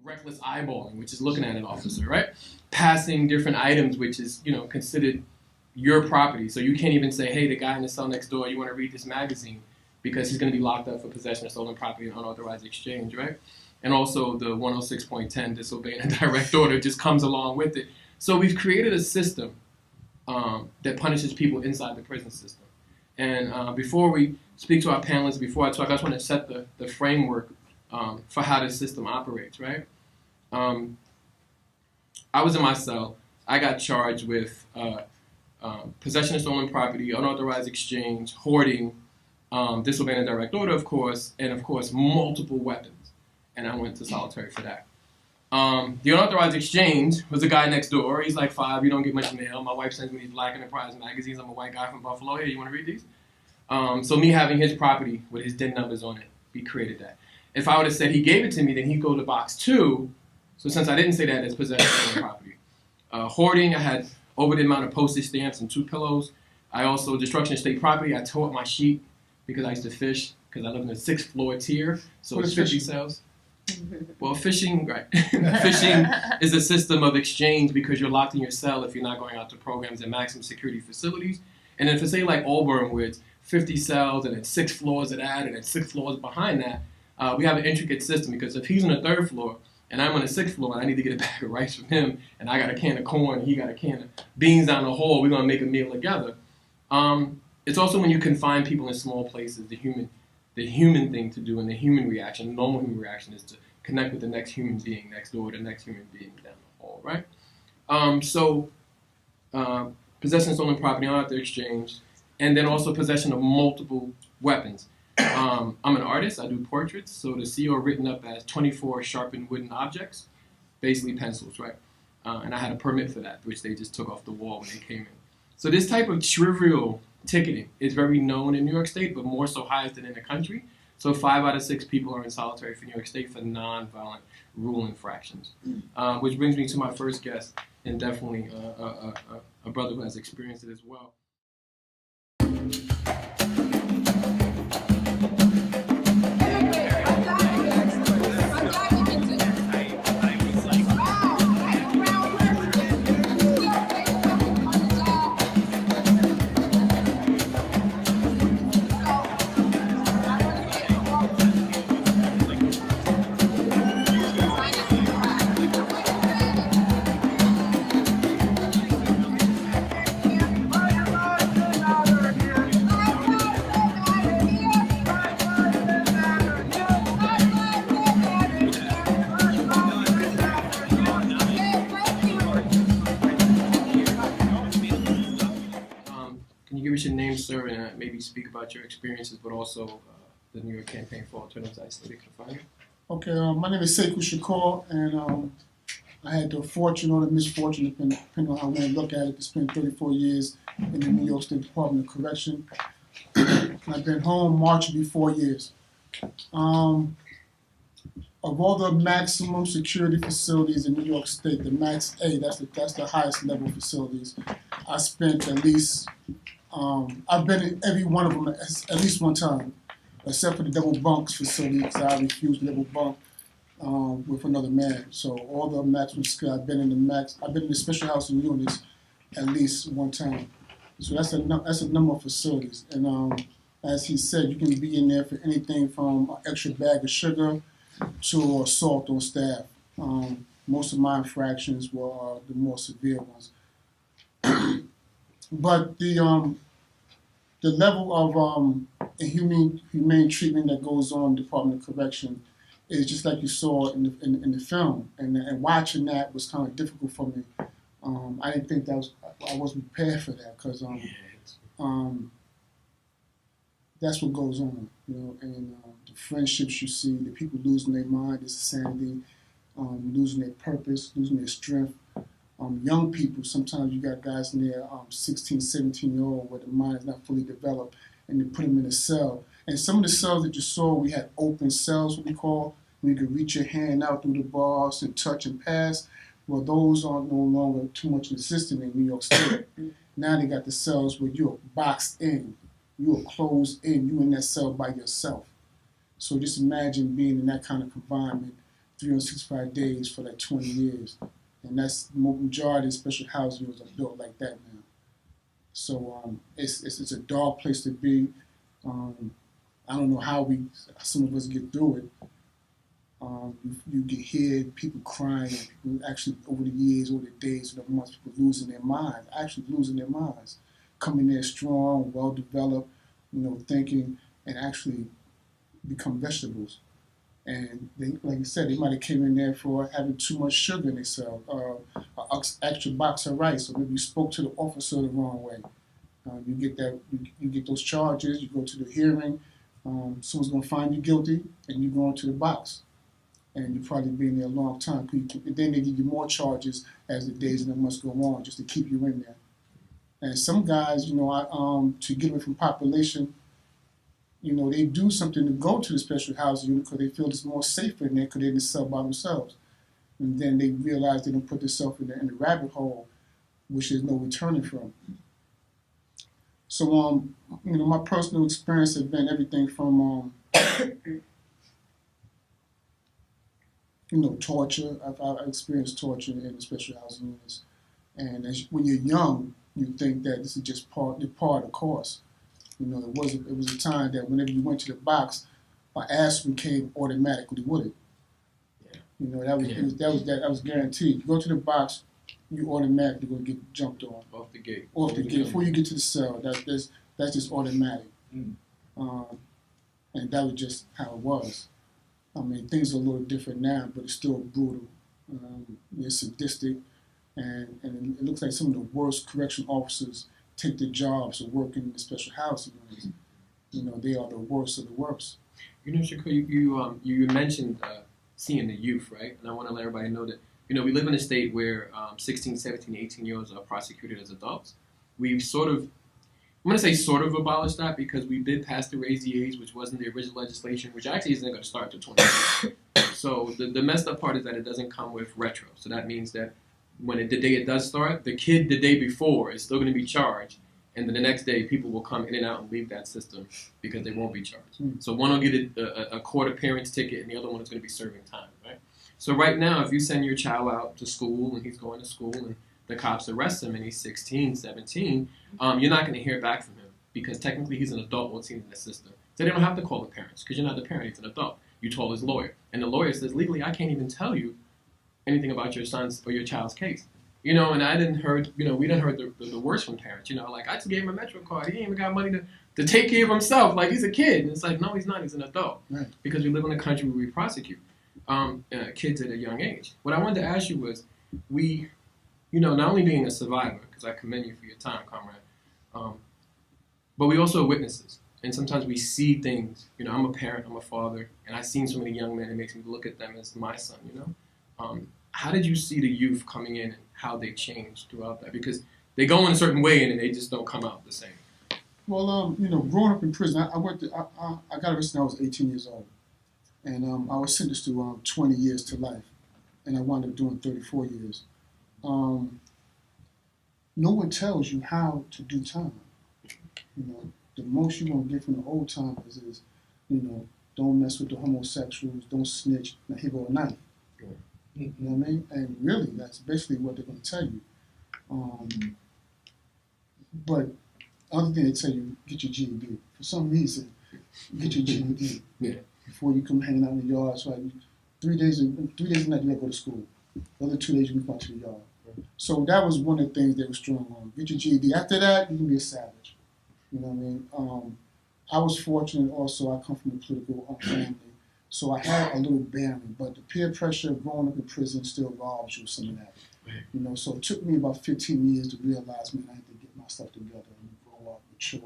reckless eyeballing, which is looking at an officer, right? Passing different items, which is, considered your property. So you can't even say, hey, the guy in the cell next door, you want to read this magazine, because he's going to be locked up for possession of stolen property and unauthorized exchange, right? And also the 106.10, disobeying a direct order, just comes along with it. So we've created a system that punishes people inside the prison system. And before we speak to our panelists, before I talk, I just want to set the framework for how this system operates, right? I was in my cell. I got charged with possession of stolen property, unauthorized exchange, hoarding, disobeying a direct order, of course, and of course, multiple weapons. And I went to solitary for that. The unauthorized exchange was the guy next door. He's like 5, you don't get much mail. My wife sends me these Black Enterprise magazines. I'm a white guy from Buffalo. Hey, you want to read these? So me having his property with his DIN numbers on it, we created that. If I would have said he gave it to me, then he'd go to box 2. So since I didn't say that, it's possession of stolen property. Hoarding, I had over the amount of postage stamps and 2 pillows. I also, destruction of state property, I tore up my sheet because I used to fish, because I live in a 6th floor tier, so it's 50 cells. Well, fishing, right. Fishing is a system of exchange because you're locked in your cell if you're not going out to programs and maximum security facilities. And then for say like Auburn, where it's 50 cells and then 6 floors of that and then 6 floors behind that, we have an intricate system, because if he's on the 3rd floor and I'm on the 6th floor and I need to get a bag of rice from him and I got a can of corn and he got a can of beans down the hall, we're going to make a meal together. It's also when you confine people in small places, the human thing to do and the human reaction, the normal human reaction, is to connect with the next human being next door, the next human being down the hall, right? Possession of stolen property, unauthorized exchange, and then also possession of multiple weapons. I'm an artist. I do portraits, so the CO written up as 24 sharpened wooden objects, basically pencils, right? And I had a permit for that, which they just took off the wall when they came in. So this type of trivial ticketing is very known in New York State, but more so highest than in the country. So 5 out of 6 people are in solitary for New York State for non-violent rule infractions. Which brings me to my first guest, and definitely a brother who has experienced it as well. Your name, sir, and maybe speak about your experiences, but also the New York Campaign for Alternatives to Isolated Confinement. Okay, my name is Sekou Shakur, and I had the fortune or the misfortune, depending on how you look at it, to spend 34 years in the New York State Department of Correction. I've been home March will be 4 years. Of all the maximum security facilities in New York State, the Max A, that's the highest level facilities. I spent at least I've been in every one of them at least one time, except for the double bunks facility, because I refused to double bunk with another man. So all the maximum security, I've been in the special housing units at least one time. So that's a number of facilities. And as he said, you can be in there for anything from an extra bag of sugar to assault on staff. Most of my infractions were the more severe ones. But the level of humane treatment that goes on in the Department of Correction is just like you saw in the film, and watching that was kind of difficult for me. I didn't think I wasn't prepared for that, because that's what goes on, and the friendships you see, the people losing their mind, their sanity, losing their purpose, losing their strength. Young people, sometimes you got guys in there, 16, 17-year-old, where the mind is not fully developed, and they put them in a cell. And some of the cells that you saw, we had open cells, what we call, where you could reach your hand out through the bars and touch and pass. Well, those are no longer too much in the system in New York State. Now they got the cells where you're boxed in, you're closed in, you're in that cell by yourself. So just imagine being in that kind of confinement 365 days for like 20 years. And that's the majority of special housing units are built like that now. So it's a dark place to be. I don't know how some of us get through it. You get hear people crying, people actually over the years, over the days, over the months, people losing their minds, actually losing their minds, coming there strong, well developed, thinking, and actually become vegetables. And they, like you said, they might have came in there for having too much sugar in themselves, an extra box of rice, or maybe you spoke to the officer the wrong way. You get that, you get those charges. You go to the hearing. Someone's gonna find you guilty, and you go into the box, and you've probably been there a long time. Then they give you more charges as the days and the months go on, just to keep you in there. And some guys, to get away from population, they do something to go to the special housing unit because they feel it's more safer in there because they're in the cell by themselves. And then they realize they don't put themselves in the rabbit hole, which there's no returning from. So, my personal experience has been everything from, torture. I've experienced torture in the special housing units. And when you're young, you think that this is just part of the course. It was a time that whenever you went to the box, an aspirin came automatically with it. Yeah. That was guaranteed. You go to the box, you automatically going to get jumped on. Off the gate. Before you get to the cell. That's just automatic. And that was just how it was. I mean, things are a little different now, but it's still brutal. It's sadistic, and it looks like some of the worst correction officers take their jobs of working in the special housing units. They are the worst of the worst. Shakur, you mentioned seeing the youth, right? And I want to let everybody know that, we live in a state where 16, 17, 18-year-olds are prosecuted as adults. We've I'm going to say sort of abolished that because we did pass the raise the age, which wasn't the original legislation, which actually isn't going to start until 2020. So the messed up part is that it doesn't come with retro. So that means that the day it does start, the kid the day before is still going to be charged, and then the next day people will come in and out and leave that system because they won't be charged. So one will get a court appearance ticket, and the other one is going to be serving time, right? So right now, if you send your child out to school and he's going to school and the cops arrest him and he's 16, 17, you're not going to hear back from him because technically he's an adult once he's in the system. So they don't have to call the parents because you're not the parent, he's an adult. You told his lawyer. And the lawyer says, legally, I can't even tell you anything about your son's or your child's case. And I didn't heard, we didn't heard the worst from parents. Like, I just gave him a Metro card. He ain't even got money to take care of himself. Like, he's a kid. And it's like, no, he's not. He's an adult. Right. Because we live in a country where we prosecute kids at a young age. What I wanted to ask you was, not only being a survivor, because I commend you for your time, comrade, but we also are witnesses. And sometimes we see things. I'm a parent, I'm a father, and I've seen so many young men, it makes me look at them as my son, How did you see the youth coming in and how they changed throughout that? Because they go in a certain way and they just don't come out the same. Well, growing up in prison, I got arrested when I was 18 years old. And I was sentenced to 20 years to life. And I wound up doing 34 years. No one tells you how to do time. The most you're going to get from the old timers is, don't mess with the homosexuals, don't snitch, now here go a knife. Yeah. You know what I mean? And really, that's basically what they're going to tell you. But other thing they tell you, get your GED. For some reason, get your GED. Yeah. Before you come hanging out in the yard. So like 3 days a night you got to go to school. The other 2 days you can come to the yard. So that was one of the things they were strong on. Get your GED. After that, you can be a savage. You know what I mean? I was fortunate also. I come from a political family. So I had a little bearing, but the peer pressure of growing up in prison still robs you of some of that. Right. So it took me about 15 years to realize, man, I had to get my stuff together and grow up, mature,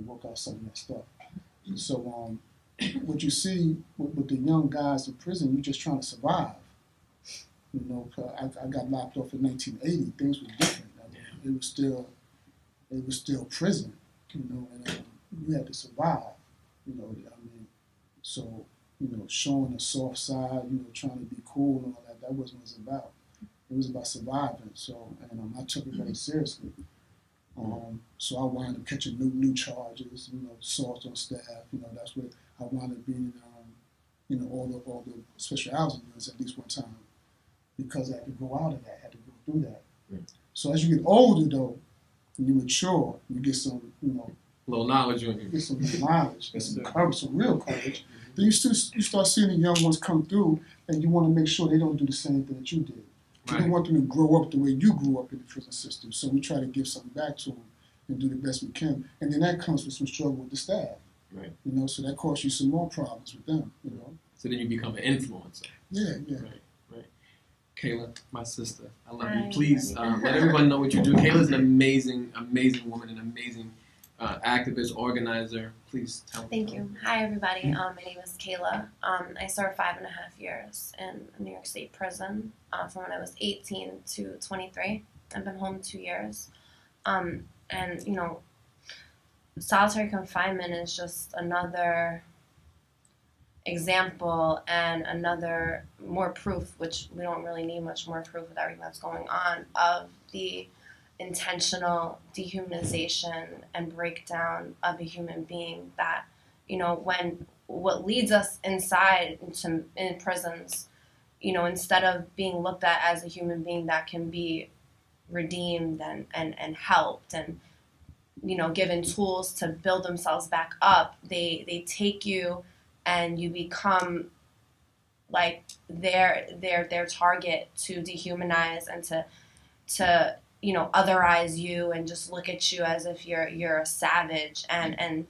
work out some of that stuff. So what you see with the young guys in prison, you're just trying to survive. I got locked off in 1980. Things were different. I mean, it was still prison, and you had to survive. So. Showing a soft side, trying to be cool and all that wasn't what it was about. It was about surviving. So, and I took it very seriously. So I wound up catching new charges, assault on staff. That's what I wound up being all the special housing units at least one time, because I had to go out of that, had to go through that. Right. So as you get older though, and you mature, you get some, little knowledge on you. Get some knowledge, get some courage, some real courage. Then you start seeing the young ones come through, and you want to make sure they don't do the same thing that you did. You don't want them to grow up the way you grew up in the prison system. So we try to give something back to them and do the best we can. And then that comes with some struggle with the staff. Right. So that costs you some more problems with them. So then you become an influencer. Yeah. Right. Kayla, my sister, I love you. Please let everyone know what you do. Kayla's an amazing, amazing woman, an amazing activist, organizer. Please tell me. Thank you. Hi, everybody. My name is Kayla. I served 5.5 years in a New York State prison from when I was 18 to 23. I've been home 2 years. And, solitary confinement is just another example and another more proof, which we don't really need much more proof with everything that's going on, of the intentional dehumanization and breakdown of a human being that, when what leads us inside in prisons, instead of being looked at as a human being that can be redeemed and helped and, given tools to build themselves back up, they take you and you become like their target to dehumanize and to otherize you and just look at you as if you're a savage and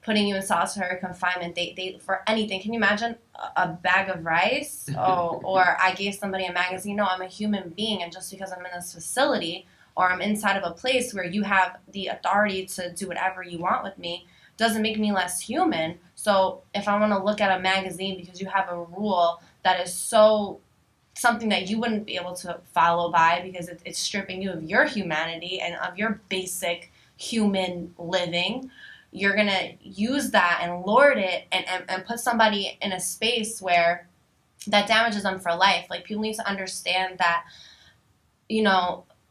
putting you in solitary confinement. They for anything. Can you imagine a bag of rice? Or I gave somebody a magazine. No, I'm a human being, and just because I'm in this facility or I'm inside of a place where you have the authority to do whatever you want with me doesn't make me less human. So if I want to look at a magazine because you have a rule that is so something that you wouldn't be able to follow by because it's stripping you of your humanity and of your basic human living, you're going to use that and lord it and put somebody in a space where that damages them for life. Like, people need to understand that,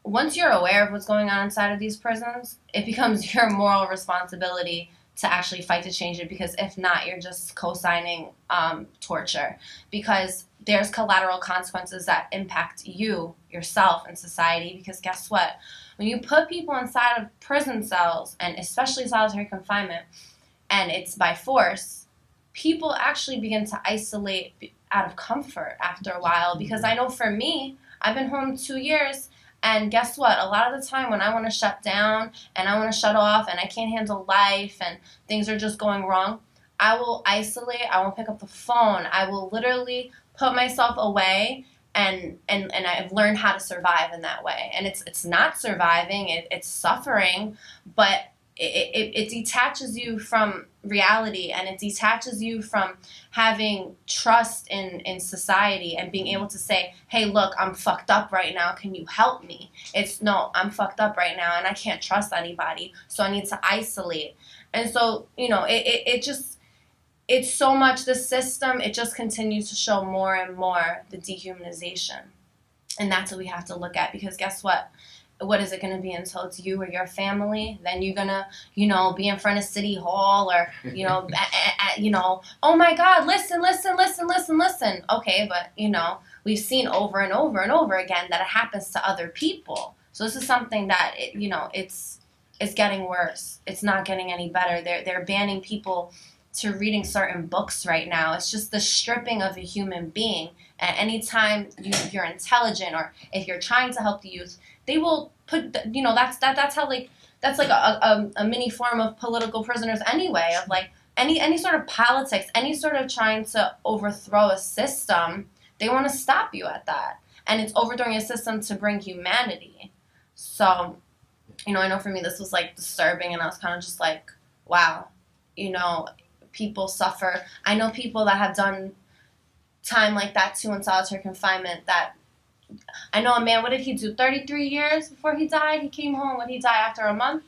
once you're aware of what's going on inside of these prisons, it becomes your moral responsibility to actually fight to change it, because if not, you're just co-signing torture, because there's collateral consequences that impact you, yourself, and society. Because guess what? When you put people inside of prison cells, and especially solitary confinement, and it's by force, people actually begin to isolate out of comfort after a while. Because I know for me, I've been home 2 years, and guess what? A lot of the time when I want to shut down and I want to shut off and I can't handle life and things are just going wrong, I will isolate. I won't pick up the phone. I will literally put myself away, and I've learned how to survive in that way. And it's not surviving, it's suffering, but it detaches you from reality, and it detaches you from having trust in society and being able to say, hey, look, I'm fucked up right now, can you help me? It's, no, I'm fucked up right now and I can't trust anybody, so I need to isolate. And so, it's so much, the system, it just continues to show more and more the dehumanization. And that's what we have to look at, because guess what? What is it going to be until it's you or your family? Then you're going to, be in front of City Hall or, oh my God, listen. Okay, but, we've seen over and over and over again that it happens to other people. So this is something that, it's getting worse. It's not getting any better. They're banning people to reading certain books right now. It's just the stripping of a human being. And anytime you're intelligent, or if you're trying to help the youth, they will put, that's how, that's like a mini form of political prisoners anyway, of like any sort of politics, any sort of trying to overthrow a system, they want to stop you at that. And it's overthrowing a system to bring humanity. So, I know for me this was like disturbing, and I was kind of just like, wow, people suffer. I know people that have done time like that too in solitary confinement. That I know a man, what did he do? 33 years before he died? He came home. What, he died after a month?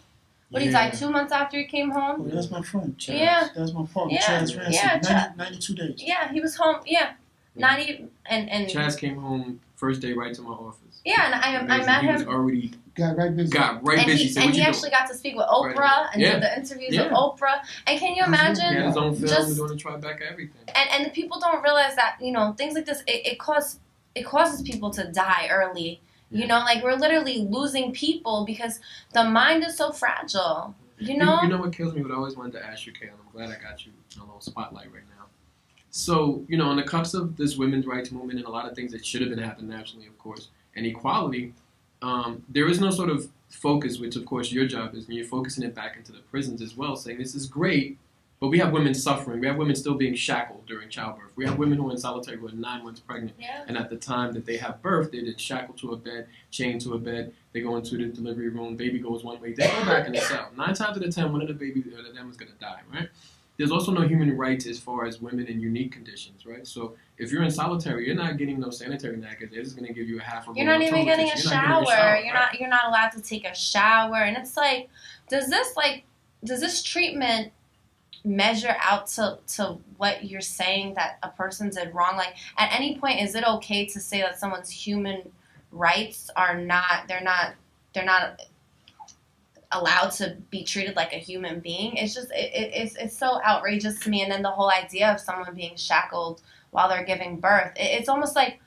What, he died 2 months after he came home? Oh, that's my friend, Chaz. Yeah. That's my partner, Yeah. Chaz Ransom. Yeah, 92 days. Yeah, he was home. Yeah. Not even, and Chaz came home first day right to my office. Yeah, and I met He him. was already Got right busy. busy. And he actually got to speak with Oprah and Yeah. did the interviews Yeah. with Oprah. And can you imagine? He had his own film, just doing a Tribeca, everything. and the people don't realize that, you know, things like this, it causes people to die early. You know, like we're literally losing people because the mind is so fragile. You know? You know what kills me? What I always wanted to ask you, Kayla, I'm glad I got you in a little spotlight right now. So, you know, on the cups of this women's rights movement and a lot of things that should have been happening nationally, of course, and equality, there is no sort of focus, which of course your job is, and you're focusing it back into the prisons as well, saying this is great, but we have women suffering. We have women still being shackled during childbirth. We have women who are in solitary who are 9 months pregnant, and at the time that they have birth, they're shackled to a bed, chained to a bed. They go into the delivery room. Baby goes one way. They go back in the cell. 9 times out of 10, one of the babies or them is going to die, right? There's also no human rights as far as women in unique conditions, right? So if you're in solitary, you're not getting no sanitary napkins. They're just going to give you a half a roll. You're not even getting a shower. You're not allowed to take a shower, and it's like, does this treatment measure out to what you're saying that a person did wrong? Like, at any point, is it okay to say that someone's human rights are not, they're not allowed to be treated like a human being? It's just, it's so outrageous to me. And then the whole idea of someone being shackled while they're giving birth, it's almost like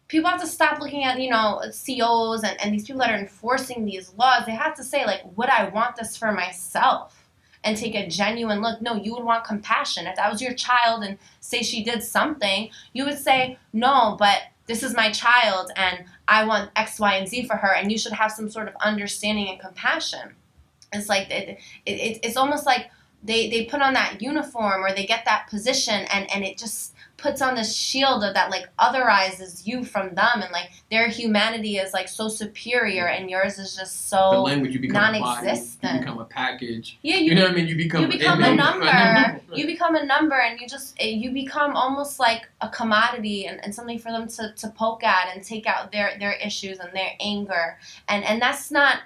people have to stop looking at, you know, COs and these people that are enforcing these laws. They have to say, like, would I want this for myself? And take a genuine look. No, you would want compassion. If that was your child and say she did something, you would say, no, but this is my child and I want X, Y, and Z for her, and you should have some sort of understanding and compassion. It's like, it's almost like they put on that uniform or they get that position and it just puts on this shield of that, like, otherizes you from them, and like their humanity is like so superior and yours is just so the language, you become non-existent. A body, you become a package. Yeah, you know what I mean? You become a number. Right. You become a number, and you become almost like a commodity and something for them to poke at and take out their issues and their anger. And that's not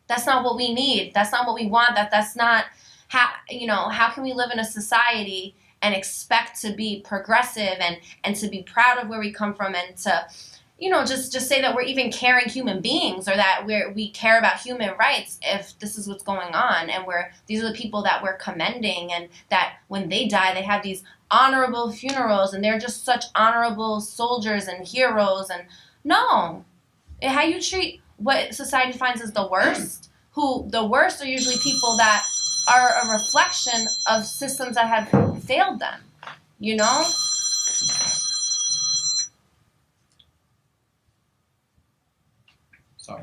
what we need. That's not what we want. That's not how can we live in a society and expect to be progressive and to be proud of where we come from and to, you know, just say that we're even caring human beings or that we care about human rights if this is what's going on, and these are the people that we're commending, and that when they die they have these honorable funerals and they're just such honorable soldiers and heroes. And no, how you treat what society defines as the worst, who the worst are usually people that are a reflection of systems that have failed them, you know? Sorry.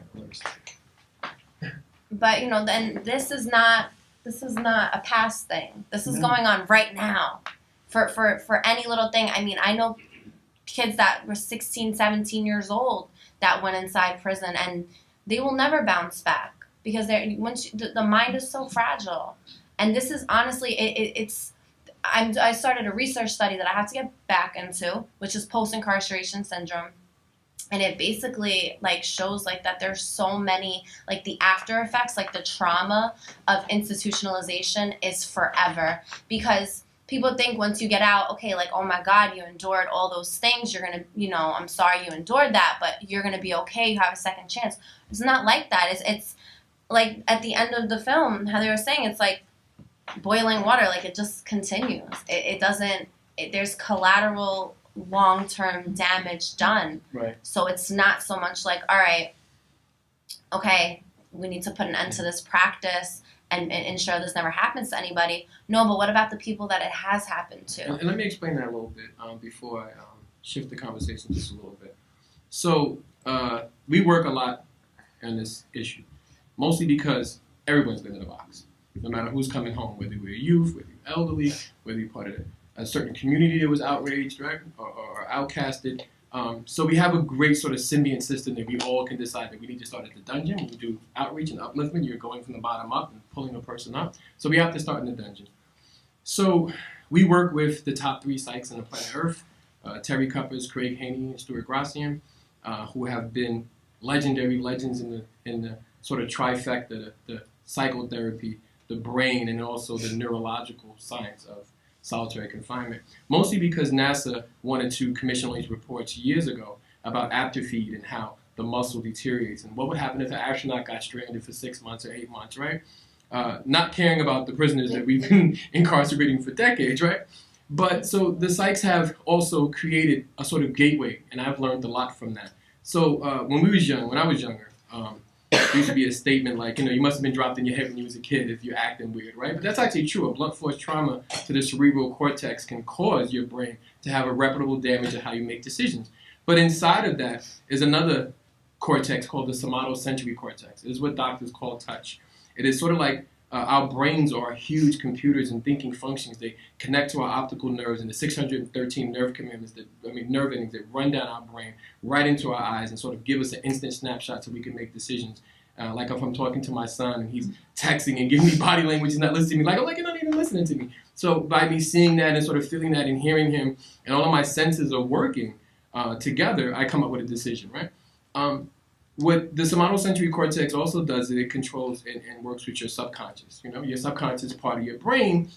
But, you know, then this is not a past thing. This is going on right now for any little thing. I mean, I know kids that were 16, 17 years old that went inside prison, and they will never bounce back because the mind is so fragile. And this is honestly, I started a research study that I have to get back into, which is post-incarceration syndrome. And it basically like shows like that there's so many, like the after effects, like the trauma of institutionalization is forever, because people think once you get out, okay, like, oh my God, you endured all those things. You're going to, you know, I'm sorry you endured that, but you're going to be okay. You have a second chance. It's not like that. It's like at the end of the film, how they were saying, it's like boiling water. Like it just continues. It doesn't, there's collateral long-term damage done. Right. So it's not so much like, all right, okay, we need to put an end to this practice and ensure this never happens to anybody. No, but what about the people that it has happened to? And let me explain that a little bit before I shift the conversation just a little bit. So we work a lot on this issue, mostly because everyone's been in a box. No matter who's coming home, whether you're youth, whether you're elderly, whether you're part of a certain community that was outraged, right, or outcasted. So we have a great sort of symbiont system that we all can decide that we need to start at the dungeon. When you do outreach and upliftment, you're going from the bottom up and pulling a person up. So we have to start in the dungeon. So we work with the top 3 psychs on the planet Earth, Terry Cuppers, Craig Haney, and Stuart Gracian, who have been legendary legends in the sort of trifecta, the psychotherapy, the brain, and also the neurological science of solitary confinement, mostly because NASA wanted to commission all these reports years ago about aptitude and how the muscle deteriorates and what would happen if an astronaut got stranded for 6 months or 8 months, right? Not caring about the prisoners that we've been incarcerating for decades, right? But so the psychs have also created a sort of gateway, and I've learned a lot from that. So when I was younger, there used to be a statement like, you must have been dropped in your head when you was a kid if you're acting weird, right? But that's actually true. A blunt force trauma to the cerebral cortex can cause your brain to have irreparable damage to how you make decisions. But inside of that is another cortex called the somatosensory cortex. It is what doctors call touch. It is sort of like our brains are huge computers and thinking functions. They connect to our optical nerves and the 613 nerve endings that run down our brain right into our eyes and sort of give us an instant snapshot so we can make decisions. Like if I'm talking to my son and he's texting and giving me body language, he's not listening to me, I'm like, you're not even listening to me. So by me seeing that and sort of feeling that and hearing him and all of my senses are working together, I come up with a decision, right? What the somatosensory cortex also does is it controls and works with your subconscious. Your subconscious part of your brain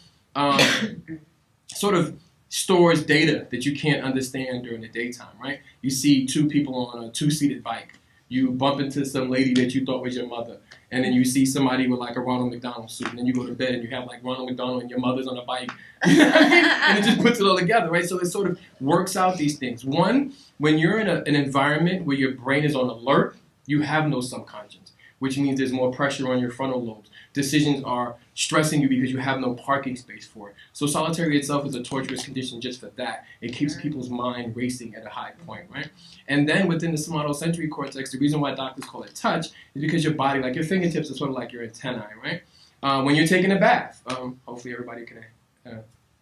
sort of stores data that you can't understand during the daytime, right? You see two people on a two-seated bike. You bump into some lady that you thought was your mother, and then you see somebody with like a Ronald McDonald suit, and then you go to bed and you have like Ronald McDonald and your mother's on a bike. You know what I mean? And it just puts it all together, right? So it sort of works out these things. One, when you're in an environment where your brain is on alert, you have no subconscious, which means there's more pressure on your frontal lobes. Decisions are stressing you because you have no parking space for it. So solitary itself is a torturous condition just for that. It keeps people's mind racing at a high point, right? And then within the somatosensory cortex, the reason why doctors call it touch is because your body, like your fingertips are sort of like your antennae, right? When you're taking a bath, hopefully everybody can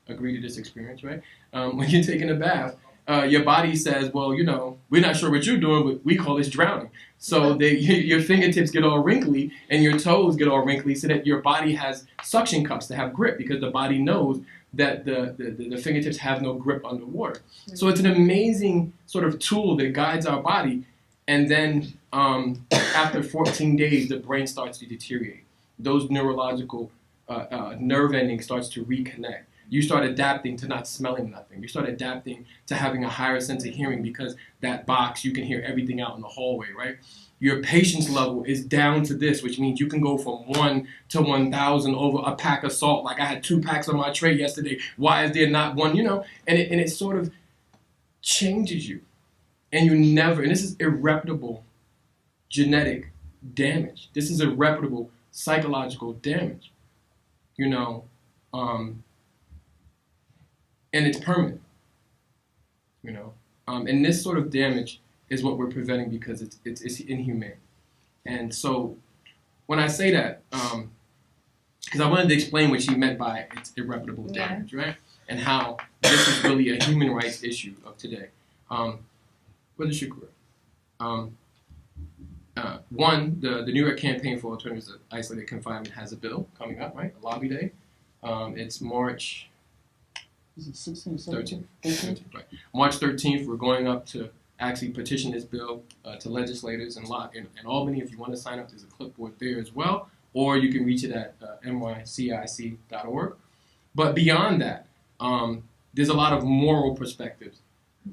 agree to this experience, right? When you're taking a bath, your body says, well, we're not sure what you're doing, but we call this drowning. So your fingertips get all wrinkly and your toes get all wrinkly so that your body has suction cups to have grip because the body knows that the fingertips have no grip underwater. So it's an amazing sort of tool that guides our body. And then after 14 days, the brain starts to deteriorate. Those neurological nerve endings starts to reconnect. You start adapting to not smelling nothing. You start adapting to having a higher sense of hearing because that box, you can hear everything out in the hallway, right? Your patience level is down to this, which means you can go from 1 to 1,000 over a pack of salt. Like I had 2 packs on my tray yesterday. Why is there not one, And it sort of changes you. And and this is irreparable genetic damage. This is irreparable psychological damage, and it's permanent, and this sort of damage is what we're preventing because it's inhumane. And so when I say that, because I wanted to explain what she meant by it's irreparable damage, right? And how this is really a human rights issue of today. What is your career? One, the New York Campaign for Alternatives to Isolated Confinement has a bill coming up, right? A lobby day. It's March... Is it 16, 13th. 13th, right. March 13th, we're going up to actually petition this bill to legislators in Albany. If you want to sign up, there's a clipboard there as well, or you can reach it at nycic.org. But beyond that, there's a lot of moral perspectives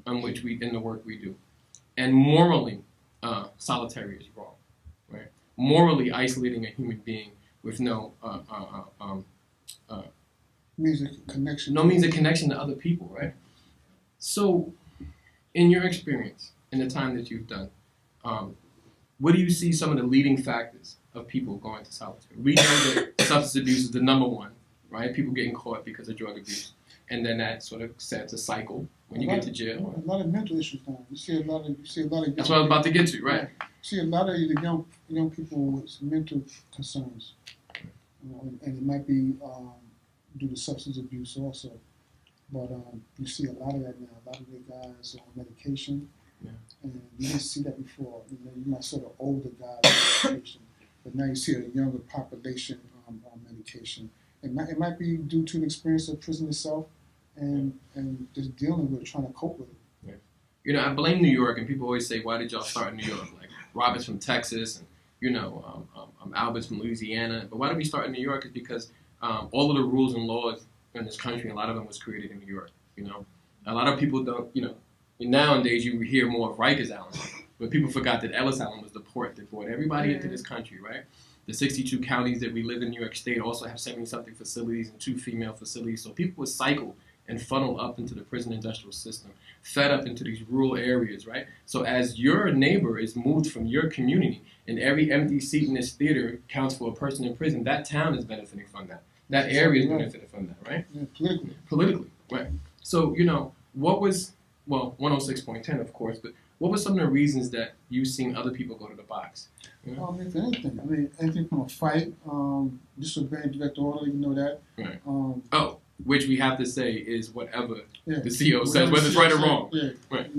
in the work we do. And morally, solitary is wrong, right? Morally isolating a human being with no means of connection. No means of connection to other people, right? So, in your experience, in the time that you've done, what do you see some of the leading factors of people going to solitary? We know that substance abuse is the number one, right? People getting caught because of drug abuse. And then that sort of sets a cycle when you get to jail. A lot of mental issues now. You see a lot of That's what I was about to get to, right? You see a lot of the young people with mental concerns. And it might be due to substance abuse also. But you see a lot of that now. A lot of the guys on medication. Yeah. And you didn't see that before. You might saw the older guys on medication. But now you see a younger population on medication. It might be due to the experience of prison itself and just dealing with it, trying to cope with it. Yeah. I blame New York, and people always say, why did y'all start in New York? Like, Robert's from Texas, and, Albert's from Louisiana. But why did we start in New York is because all of the rules and laws in this country, a lot of them was created in New York, A lot of people don't, Nowadays, you hear more of Rikers Island, but people forgot that Ellis Island was the port that brought everybody into this country, right? The 62 counties that we live in New York State also have 70-something facilities and 2 female facilities. So people would cycle and funnel up into the prison industrial system, fed up into these rural areas, right? So as your neighbor is moved from your community, and every empty seat in this theater counts for a person in prison, that town is benefiting from that. That area is benefiting from that, right? Yeah, politically. Politically, right. So, what was, 106.10, of course, but what were some of the reasons that you've seen other people go to the box? Well, if anything, anything from a fight, disobeying direct order, you know that. Right. Which we have to say is whatever Yeah. the CO says, whether it's right or wrong. Yeah. Right.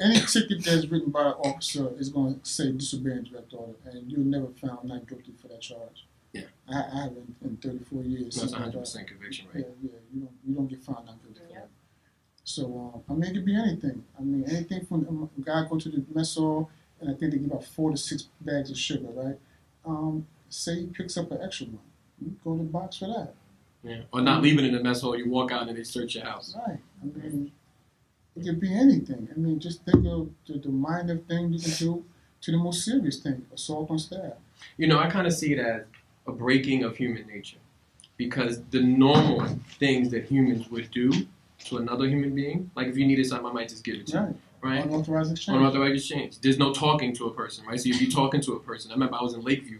Any ticket that's written by an officer is going to say disobeying direct order, and you're never found not guilty for that charge. Yeah. I haven't in 34 years. That's 100% conviction rate. Yeah, you don't get found not guilty for that. So, it could be anything. Anything from a guy go to the mess hall, and I think they give out 4 to 6 bags of sugar, right? Say he picks up an extra one. You go to the box for that. Yeah. Or not leaving in the mess hall, you walk out and they search your house. Right. It could be anything. Just think of the minor thing you can do to the most serious thing, assault on staff. I kind of see it as a breaking of human nature, because the normal things that humans would do to another human being, like if you needed something, I might just give it to you, right? Unauthorized exchange. Unauthorized exchange. There's no talking to a person, right? So if you're talking to a person, I remember I was in Lakeview,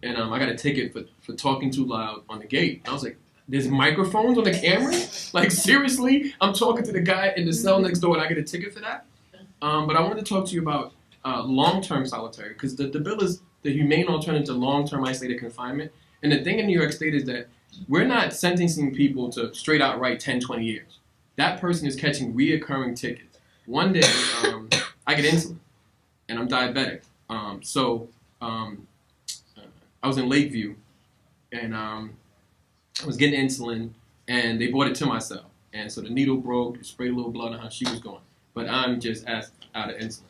and I got a ticket for talking too loud on the gate. I was like, there's microphones on the camera? Like, seriously? I'm talking to the guy in the cell next door and I get a ticket for that? But I wanted to talk to you about long-term solitary, because the bill is the humane alternative to long-term isolated confinement. And the thing in New York State is that we're not sentencing people to straight out right 10, 20 years. That person is catching reoccurring tickets. One day, I get insulin, and I'm diabetic. I was in Lakeview, and I was getting insulin, and they brought it to my cell. And so the needle broke, it sprayed a little blood on how she was going. But I'm just out of insulin.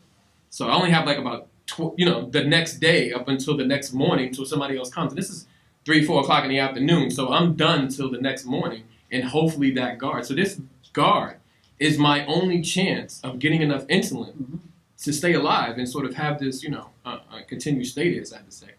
So I only have like about, the next day up until the next morning until somebody else comes. And this is 3, 4 o'clock in the afternoon. So I'm done till the next morning, and hopefully that guard. So this guard is my only chance of getting enough insulin to stay alive and sort of have this, continued status, I have to say.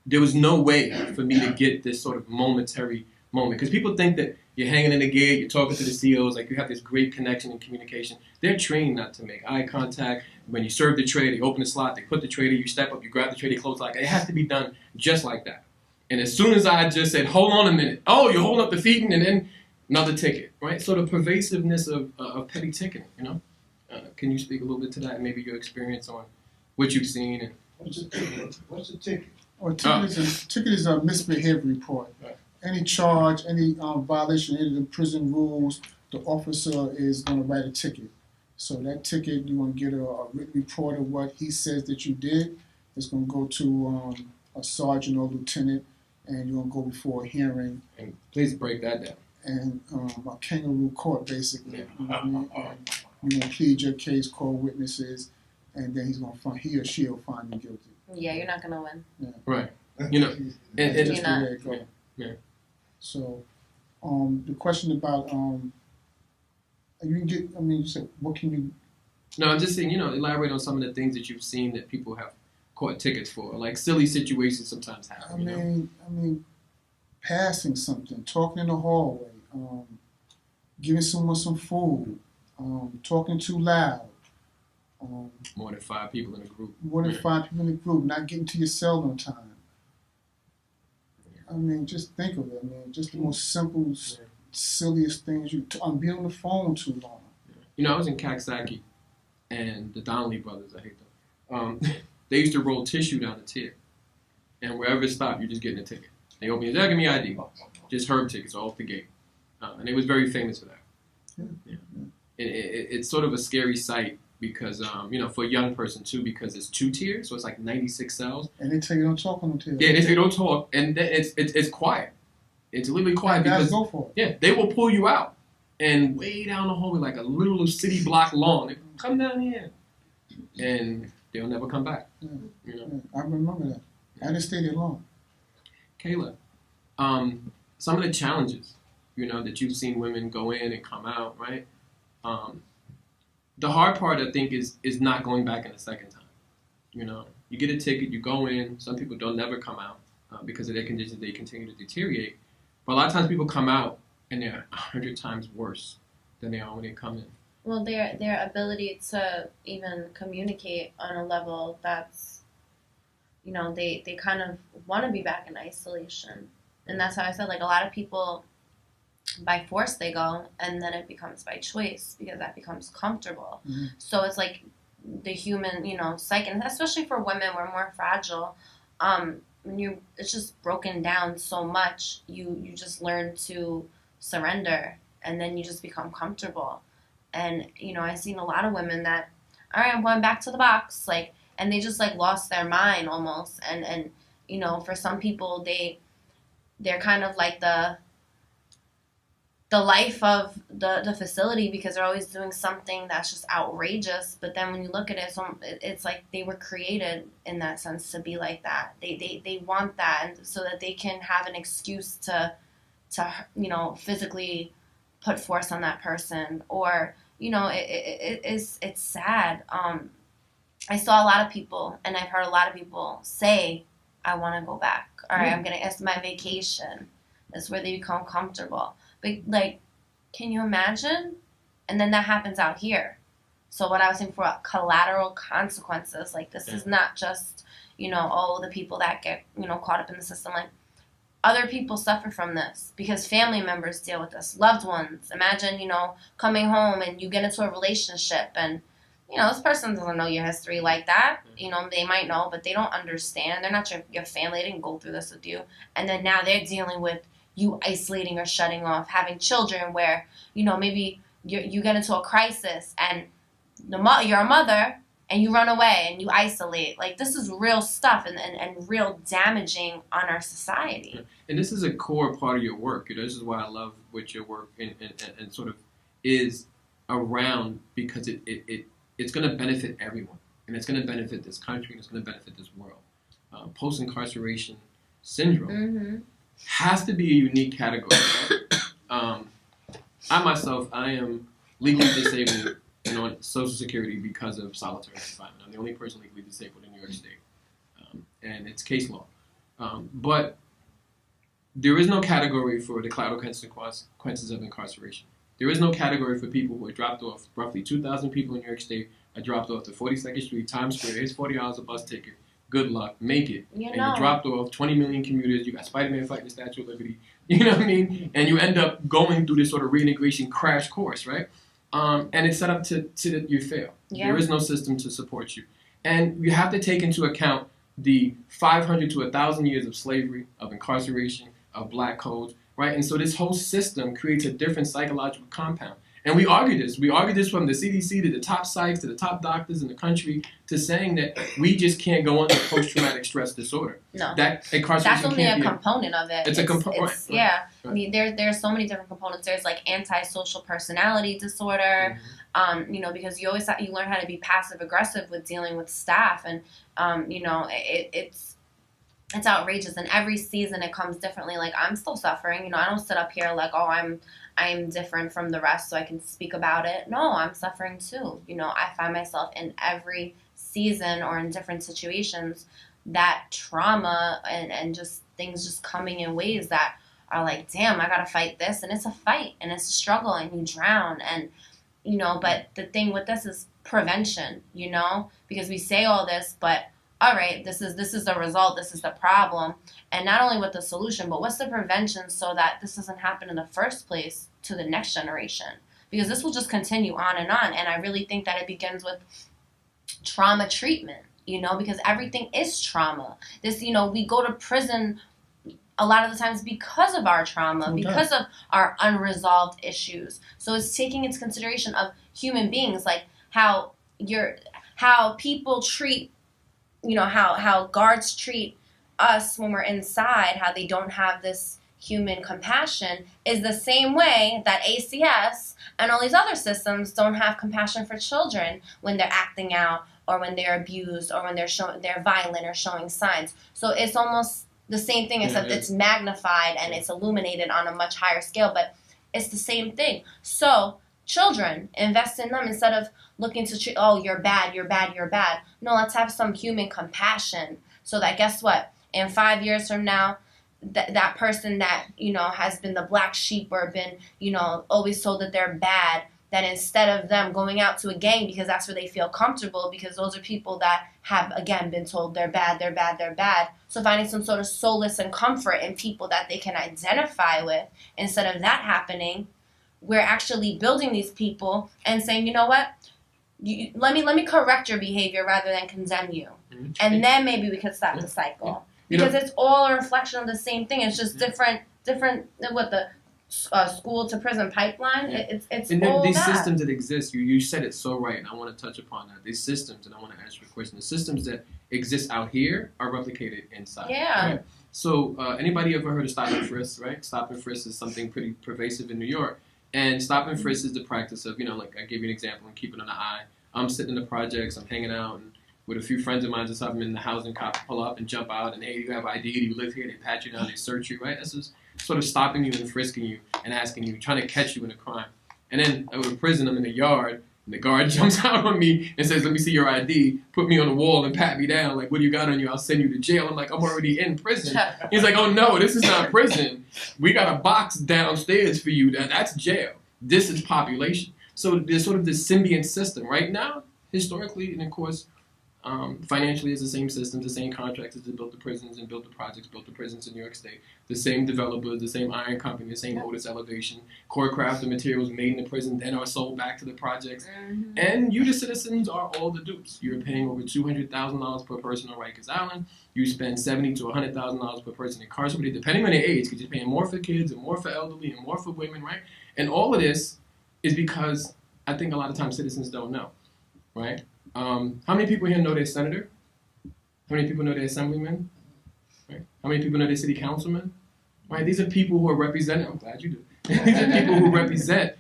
There was no way for me to get this sort of momentary moment. Because people think that you're hanging in the gate, you're talking to the COs, like you have this great connection and communication. They're trained not to make eye contact. When you serve the tray, they open the slot, they put the tray there, you step up, you grab the tray, they close like that. It has to be done just like that. And as soon as I just said, hold on a minute, oh, you're holding up the feeding, and then another ticket, right? So the pervasiveness of petty ticketing, can you speak a little bit to that, maybe your experience on what you've seen? And What's a ticket? What's a ticket? Well, ticket is a misbehavior report. Right. Any charge, any violation of any of the prison rules, the officer is going to write a ticket. So that ticket, you're going to get a written report of what he says that you did. It's going to go to a sergeant or lieutenant, and you're going to go before a hearing. And please break that down. And a kangaroo court, basically. You know what I mean? And you're going to plead your case, call witnesses, and then he or she will find you guilty. Yeah, you're not gonna win. Yeah. Right. That's You're just the not. way it goes. Yeah. So, the question about you said, what can you? No, I'm just saying, elaborate on some of the things that you've seen that people have caught tickets for, like silly situations sometimes happen. I mean, passing something, talking in the hallway, giving someone some food, talking too loud. More than 5 people in a group. More than 5 people in a group, not getting to your cell on time. Just think of it. Just the most simple, silliest things. Being on the phone too long. I was in Kaksaki, and the Donnelly brothers, I hate them. They used to roll tissue down the tier, and wherever it stopped, you're just getting a ticket. They open your, give me ID, just herb tickets all off the gate, and it was very famous for that. Yeah. It's sort of a scary sight. Because, for a young person, too, because it's 2 tiers, so it's like 96 cells. And they tell you don't talk on the tier. Yeah, they say don't talk, and then it's quiet. It's literally quiet guys because, go for it. Yeah, they will pull you out, and way down the hallway, like a little city block long, they come down here, and they'll never come back. Yeah. I remember that. I didn't stay there long. Kayla, some of the challenges that you've seen women go in and come out, right? The hard part, I think, is not going back in a second time. You get a ticket, you go in. Some people don't never come out because of their conditions. They continue to deteriorate. But a lot of times people come out and they're 100 times worse than they are when they come in. Well, their ability to even communicate on a level that's, they kind of want to be back in isolation. And that's how I said, like, a lot of people, by force they go, and then it becomes by choice because that becomes comfortable. Mm-hmm. So it's like the human, psyche, and especially for women, we're more fragile. It's just broken down so much. You just learn to surrender, and then you just become comfortable. And I've seen a lot of women that, all right, I'm going back to the box, like, and they just like lost their mind almost. And for some people, they're kind of like the life of the facility because they're always doing something that's just outrageous. But then when you look at it, it's like they were created in that sense to be like that. They want that, and so that they can have an excuse to physically put force on that person. Or it's sad. I saw a lot of people, and I've heard a lot of people say, I want to go back. All right, it's my vacation. That's where they become comfortable. But, like, can you imagine? And then that happens out here. So what I was saying for collateral consequences, like, this is not just, the people that get, caught up in the system. Like, other people suffer from this because family members deal with this, loved ones. Imagine, coming home and you get into a relationship and, this person doesn't know your history like that. They might know, but they don't understand. They're not your family. They didn't go through this with you. And then now they're dealing with you isolating or shutting off, having children where, maybe you get into a crisis and you're a mother and you run away and you isolate. Like, this is real stuff and real damaging on our society. And this is a core part of your work. This is why I love what your work and sort of is around, because it's going to benefit everyone. And it's going to benefit this country and it's going to benefit this world. Post-incarceration syndrome has to be a unique category. Right? I am legally disabled on Social Security because of solitary confinement. I'm the only person legally disabled in New York State. And it's case law. But there is no category for the collateral consequences of incarceration. There is no category for people who are dropped off. Roughly 2,000 people in New York State are dropped off to 42nd Street, Times Square. Here's $40 a bus ticket. Good luck. Make it. And you're dropped off. 20 million commuters. You got Spider-Man fighting the Statue of Liberty. You know what I mean? And you end up going through this sort of reintegration crash course, right? And it's set up to that you fail. Yeah. There is no system to support you. And you have to take into account the 500 to 1,000 years of slavery, of incarceration, of black codes, right? And so this whole system creates a different psychological compound. And we argue this. We argue this from the CDC to the top psychs to the top doctors in the country to saying that we just can't go on to post-traumatic stress disorder. No. That incarceration That's only a component of it. It's a component. Right. Yeah. Right. I mean, there's so many different components. There's like antisocial personality disorder, because you always you learn how to be passive-aggressive with dealing with staff. And, it's outrageous, and every season it comes differently. Like, I'm still suffering. I don't sit up here like, oh, I'm different from the rest, so I can speak about it. No, I'm suffering too. I find myself in every season or in different situations that trauma and just things just coming in ways that are like, damn, I gotta fight this, and it's a fight and it's a struggle, and you drown, and but the thing with this is prevention. Because we say all this, but all right, this is the result, this is the problem, and not only with the solution, but what's the prevention so that this doesn't happen in the first place to the next generation? Because this will just continue on, and I really think that it begins with trauma treatment, because everything is trauma. This, we go to prison a lot of the times because of our trauma, because of our unresolved issues. So it's taking into consideration of human beings, like how people treat, how guards treat us when we're inside, how they don't have this human compassion, is the same way that ACS and all these other systems don't have compassion for children when they're acting out or when they're abused or when they're violent or showing signs. So it's almost the same thing, except it's magnified and it's illuminated on a much higher scale. But It's the same thing. So children, invest in them instead of looking to treat, oh, you're bad, you're bad, you're bad. No, let's have some human compassion so that, guess what, in 5 years from now, that person that, you know, has been the black sheep or been, you know, always told that they're bad, that instead of them going out to a gang because that's where they feel comfortable, because those are people that have, again, been told they're bad, they're bad, they're bad. So finding some sort of solace and comfort in people that they can identify with, instead of that happening, we're actually building these people and saying, you know what, let me correct your behavior rather than condemn you. Mm-hmm. And then maybe we could stop the cycle. Because it's all a reflection of the same thing. It's just different, what the school to prison pipeline. Yeah. It's and then all these that. systems that exist, you said it so right, and I want to touch upon that. These systems, and I want to ask you a question. The systems that exist out here are replicated inside. Yeah. Right? So anybody ever heard of stop and frisk, right? Stop and frisk is something pretty pervasive in New York. And stop and frisk is the practice of, you know, like I gave you an example and keeping an eye. I'm sitting in the projects, I'm hanging out, and with a few friends of mine or something, in the housing cop pull up and jump out, and hey, you have ID, do you live here? They pat you down, they search you, right? That's just sort of stopping you and frisking you and asking you, trying to catch you in a crime. And then over prison, I'm in the yard, and the guard jumps out on me and says, let me see your ID, put me on the wall and pat me down, like, what do you got on you? I'll send you to jail. I'm like, I'm already in prison. He's like, oh no, this is not prison. We got a box downstairs for you. That's jail. This is population. So there's sort of this symbiont system. Right now, historically, and of course, financially, it's the same systems, the same contractors that built the prisons and built the projects, built the prisons in New York State, the same developers, the same iron company, the same Otis Elevation, core craft, the materials made in the prison then are sold back to the projects. Mm-hmm. And you, the citizens, are all the dupes. You're paying over $200,000 per person on Rikers Island. You spend $70,000 to $100,000 per person incarcerated, depending on their age, because you're paying more for kids and more for elderly and more for women, right? And all of this is because I think a lot of times citizens don't know, right? How many people here know their senator? How many people know their assemblyman? Right? How many people know their city councilman? Right? These are people who are representing. I'm glad you do. These are people who represent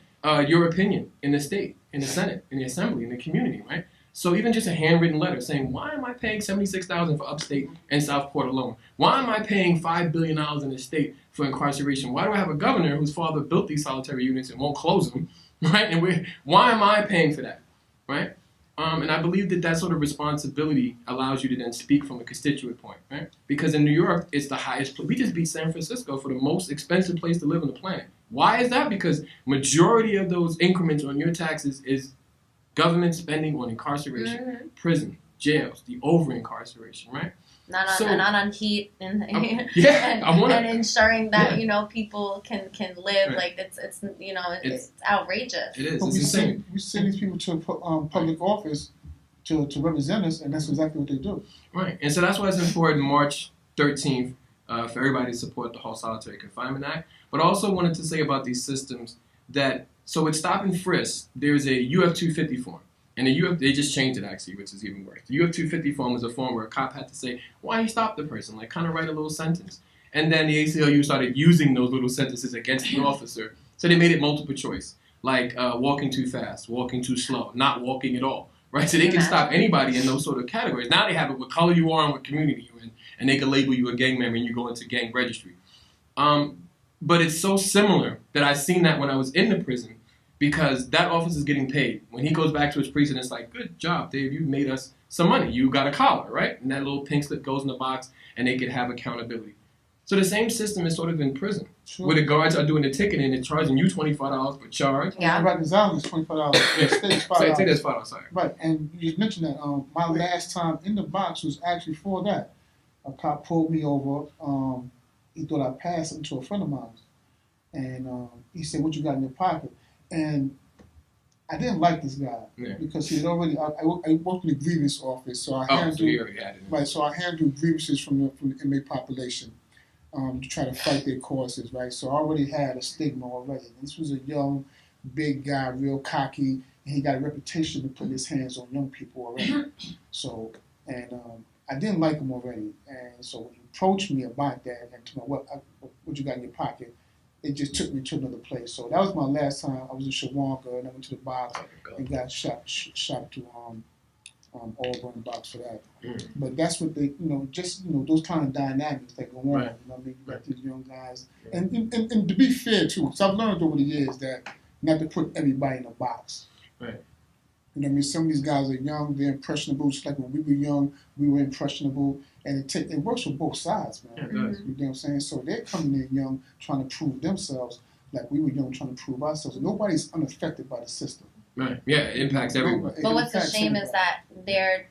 your opinion in the state, in the Senate, in the assembly, in the community, right? So even just a handwritten letter saying, why am I paying $76,000 for upstate and Southport alone? Why am I paying $5 billion in the state for incarceration? Why do I have a governor whose father built these solitary units and won't close them, right? And why am I paying for that, right? And I believe that sort of responsibility allows you to then speak from a constituent point, right? Because in New York, it's the highest. We just beat San Francisco for the most expensive place to live on the planet. Why is that? Because majority of those increments on your taxes is government spending on incarceration, prison, jails, the over-incarceration, right? Not on heat and and ensuring that you know people can live like it's you know it's outrageous. It is. But It's insane. We send these people to public office to represent us, and that's exactly what they do. Right, and so that's why it's important March 13th for everybody to support the whole Solitary Confinement Act. But I also wanted to say about these systems that so with stop and frisk, there's a UF 250 form. And they just changed it actually, which is even worse. The UF 250 form was a form where a cop had to say why he stopped the person, like kind of write a little sentence. And then the ACLU started using those little sentences against the officer. So they made it multiple choice, like walking too fast, walking too slow, not walking at all, right? So they can stop anybody in those sort of categories. Now they have it what color you are and what community you're in, and they can label you a gang member and you go into gang registry. But it's so similar that I've seen that when I was in the prison, because that officer is getting paid. When he goes back to his precinct, it's like, good job, Dave, you made us some money. You got a collar, right? And that little pink slip goes in the box, and they could have accountability. So the same system is sort of in prison, where the guards are doing the ticketing and charging you $25 per charge. Yeah. Right, the Island is $25. The state's $5. So I think that's $5, sorry. Right, and you just mentioned that. My last time in the box was actually for that. A cop pulled me over. He thought I passed him to a friend of mine. And he said, what you got in your pocket? And I didn't like this guy because he had already. I worked in the grievance office, so I handled grievances from the inmate population to try to fight their causes, right? So I already had a stigma already. This was a young, big guy, real cocky, and he got a reputation to put his hands on young people already. So, and I didn't like him already, and so when he approached me about that and told me what you got in your pocket, it just took me to another place. So that was my last time. I was in Shawanka, and I went to the box and got shot to Auburn box for that. Mm. But that's what they, those kind of dynamics that go on. Right. You know what I mean? You got these young guys. And to be fair, too, because I've learned over the years that not to put everybody in a box. Right. You know what I mean? Some of these guys are young, they're impressionable, just like when we were young, we were impressionable. And it works for both sides, man. Yeah, it does. You know what I'm saying? So they're coming in young, trying to prove themselves like we were young, trying to prove ourselves. Nobody's unaffected by the system. Right. Yeah, it impacts everyone. But what's a impacts shame is everybody. that they're,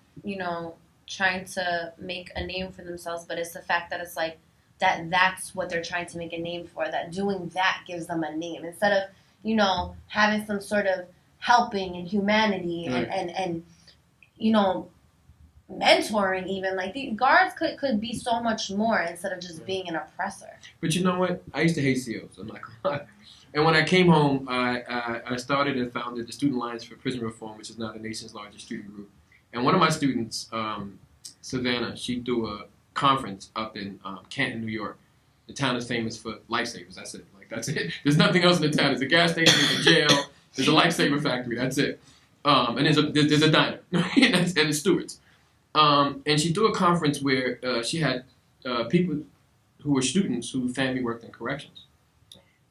trying to make a name for themselves, but it's the fact that it's like that's what they're trying to make a name for, that doing that gives them a name. Instead of, having some sort of helping and humanity Right. and mentoring even. Like the guards could be so much more instead of just being an oppressor. But you know what? I used to hate COs. I'm not gonna lie. And when I came home, I started and founded the Student Alliance for Prison Reform, which is now the nation's largest student group. And one of my students, Savannah, she threw a conference up in Canton, New York. The town is famous for lifesavers. That's it. That's it. There's nothing else in the town. There's a gas station, there's a jail, there's a lifesaver factory. That's it. And there's a diner, and it's Stewart's. And she threw a conference where she had people who were students who family worked in corrections.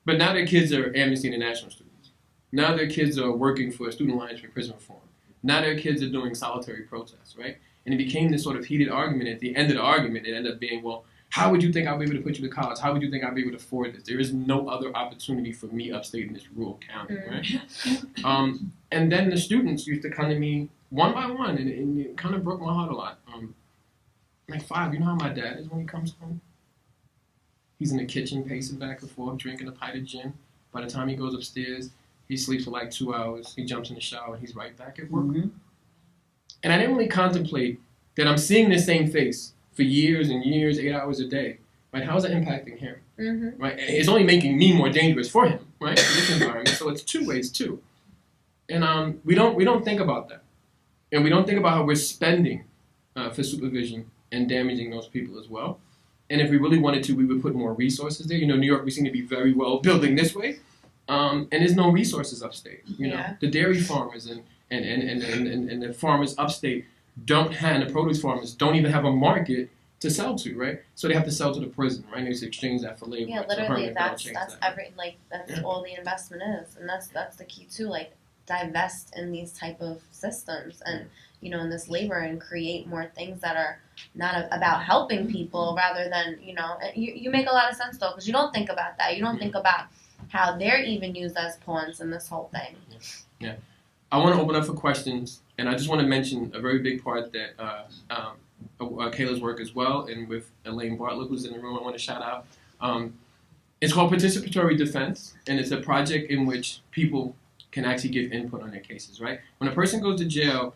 But now their kids are Amnesty International students. Now their kids are working for a Student Alliance for Prison Reform. Now their kids are doing solitary protests, right? And it became this sort of heated argument. At the end of the argument, it ended up being, well, how would you think I'll be able to put you to college? How would you think I'll be able to afford this? There is no other opportunity for me upstate in this rural county, right? And then the students used to come to me one by one, and it kind of broke my heart a lot. Like 5, you know how my dad is when he comes home? He's in the kitchen pacing back and forth, drinking a pint of gin. By the time he goes upstairs, he sleeps for like 2 hours. He jumps in the shower, and he's right back at work. Mm-hmm. And I didn't really contemplate that I'm seeing the same face for years and years, 8 hours a day. Right? How is it impacting him? Mm-hmm. Right? It's only making me more dangerous for him, right? In this environment. So it's two ways too. And we don't think about that. And we don't think about how we're spending for supervision and damaging those people as well. And if we really wanted to, we would put more resources there. New York, we seem to be very well building this way. And there's no resources upstate. You know, the dairy farmers and the farmers upstate don't have, and the produce farmers don't even have a market to sell to, right? So they have to sell to the prison, right? They just exchange that for labor. Yeah, So literally, Herman Bell that's changed that. that's all the investment is, and that's the key too. Like, divest in these type of systems, and in this labor, and create more things that are not about helping people, rather than you make a lot of sense though, because you don't think about that. You don't think about how they're even used as pawns in this whole thing. Yeah. I want to open up for questions, and I just want to mention a very big part that Kayla's work as well, and with Elaine Bartlett, who's in the room, I want to shout out. It's called Participatory Defense, and it's a project in which people can actually give input on their cases, right? When a person goes to jail,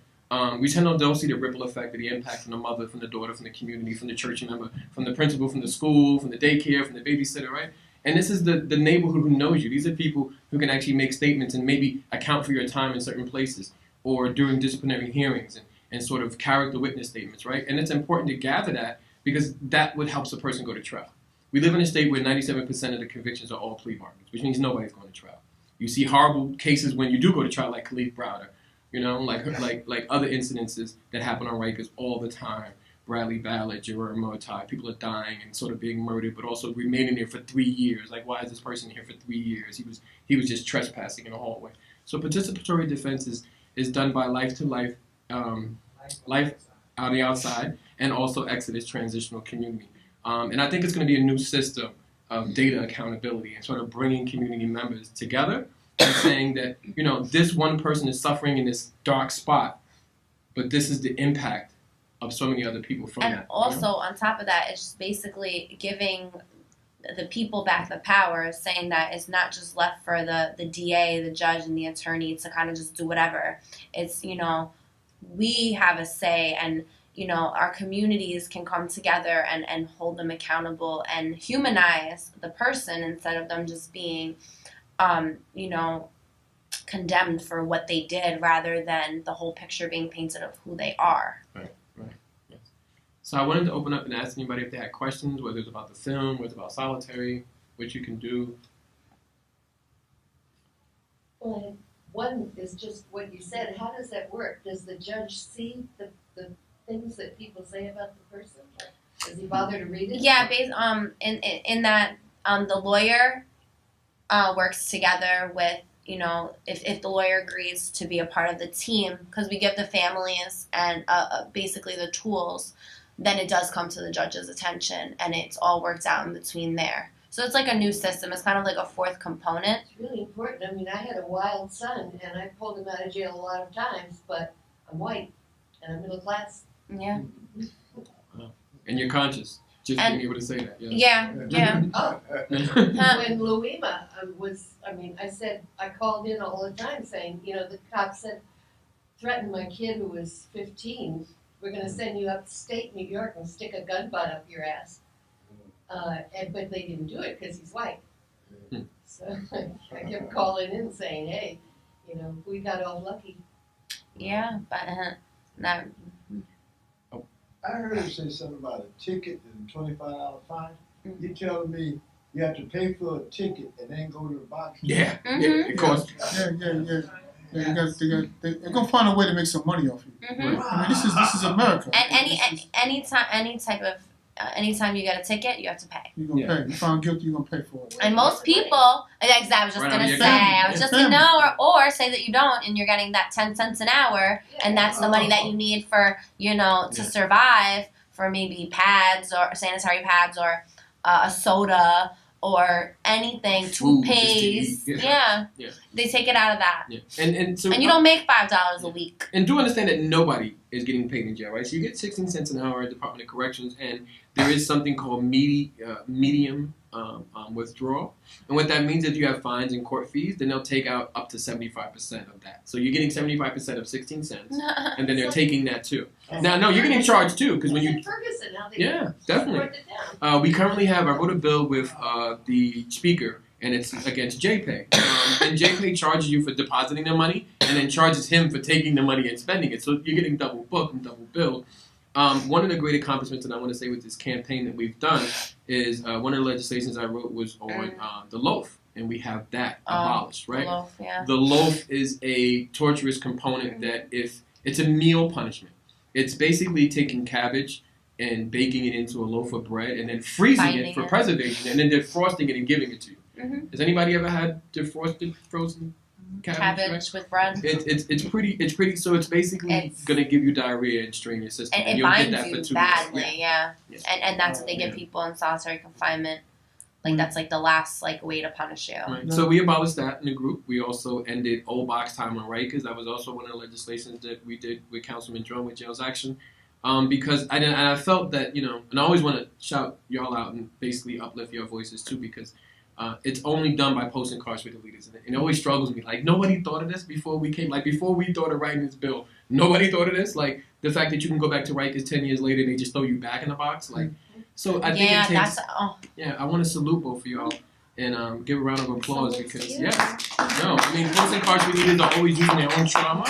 we tend to don't see the ripple effect of the impact from the mother, from the daughter, from the community, from the church member, from the principal, from the school, from the daycare, from the babysitter, right? And this is the neighborhood who knows you. These are people who can actually make statements and maybe account for your time in certain places, or during disciplinary hearings and sort of character witness statements, right? And it's important to gather that, because that would help a person go to trial. We live in a state where 97% of the convictions are all plea bargains, which means nobody's going to trial. You see horrible cases when you do go to trial, like Khalif Browder, like other incidences that happen on Rikers all the time. Bradley Ballard, Jerome Motai, people are dying and sort of being murdered, but also remaining there for 3 years. Like, why is this person here for 3 years? He was just trespassing in a hallway. So participatory defense is done by life to life, life on the outside, and also Exodus transitional community. And I think it's going to be a new system of data accountability and sort of bringing community members together and saying that, this one person is suffering in this dark spot, but this is the impact of so many other people from that. And also, on top of that, it's just basically giving the people back the power, saying that it's not just left for the DA, the judge, and the attorney to kind of just do whatever. It's, we have a say, and, our communities can come together and hold them accountable and humanize the person instead of them just being, condemned for what they did, rather than the whole picture being painted of who they are. Right. Yes. So I wanted to open up and ask anybody if they had questions, whether it's about the film, whether it's about solitary, what you can do. One is just what you said. How does that work? Does the judge see the things that people say about the person? Does he bother to read it? Yeah, based in that the lawyer works together with, if the lawyer agrees to be a part of the team, because we give the families and basically the tools, then it does come to the judge's attention and it's all worked out in between there. So it's like a new system. It's kind of like a fourth component. It's really important. I mean, I had a wild son and I pulled him out of jail a lot of times, but I'm white and I'm middle class. Yeah. And you're conscious, just being able to say that. Yeah. Oh, when Louima I called in all the time saying, the cop said, threatened my kid who was 15, we're going to send you upstate New York and stick a gun butt up your ass. But they didn't do it because he's white. So I kept calling in saying, hey, we got all lucky. Yeah, but not. I heard him say something about a ticket and $25 fine. You telling me you have to pay for a ticket and then go to the box? Yeah, it costs. Yeah. They're gonna find a way to make some money off you. Mm-hmm. I mean, this is America. And anytime you get a ticket, you have to pay. You're gonna pay. You found guilty, you're gonna pay for it. And most people, exactly, I was just gonna say, I was just gonna know, or say that you don't, and you're getting that 10 cents an hour, and that's the money that you need for, to survive, for maybe pads or sanitary pads or a soda or anything, toothpaste. Yeah. They take it out of that. Yeah. And so you don't make $5 a week. And do understand that nobody is getting paid in jail, right? So you get 16 cents an hour at Department of Corrections, and there is something called medium withdrawal. And what that means is if you have fines and court fees, then they'll take out up to 75% of that. So you're getting 75% of 16 cents, and then they're taking that too. Now, no, you're getting charged too, because when you... Ferguson, now yeah, definitely. We currently have, I wrote a bill with the speaker, and it's against JPay. And JPay charges you for depositing the money, and then charges him for taking the money and spending it. So you're getting double booked and double billed. One of the great accomplishments that I want to say with this campaign that we've done is one of the legislations I wrote was on the loaf, and we have that abolished, right? The loaf, yeah. The loaf is a torturous component that if it's a meal punishment. It's basically taking cabbage and baking it into a loaf of bread and then freezing it for preservation and then defrosting it and giving it to you. Mm-hmm. Has anybody ever had defrosted frozen cabbage with bread? It's pretty. So it's basically gonna give you diarrhea and strain your system. And it you'll binds get that you for 2 badly, days. yeah. And that's what they give people in solitary confinement. Like that's like the last way to punish you. Right. So we abolished that in the group. We also ended old box time on Rikers. That was also one of the legislations that we did with Councilman Drum with Jails Action. Because I felt that, and I always want to shout y'all out and basically uplift your voices too, because it's only done by post-incarcerated leaders. And it always struggles me. Like, nobody thought of this before we came. Like, before we thought of writing this bill, nobody thought of this. Like, the fact that you can go back to Rikers 10 years later and they just throw you back in the box. Like, so I think it takes... I want to salute both of y'all and give a round of applause because, post-incarcerated leaders are always using their own trauma.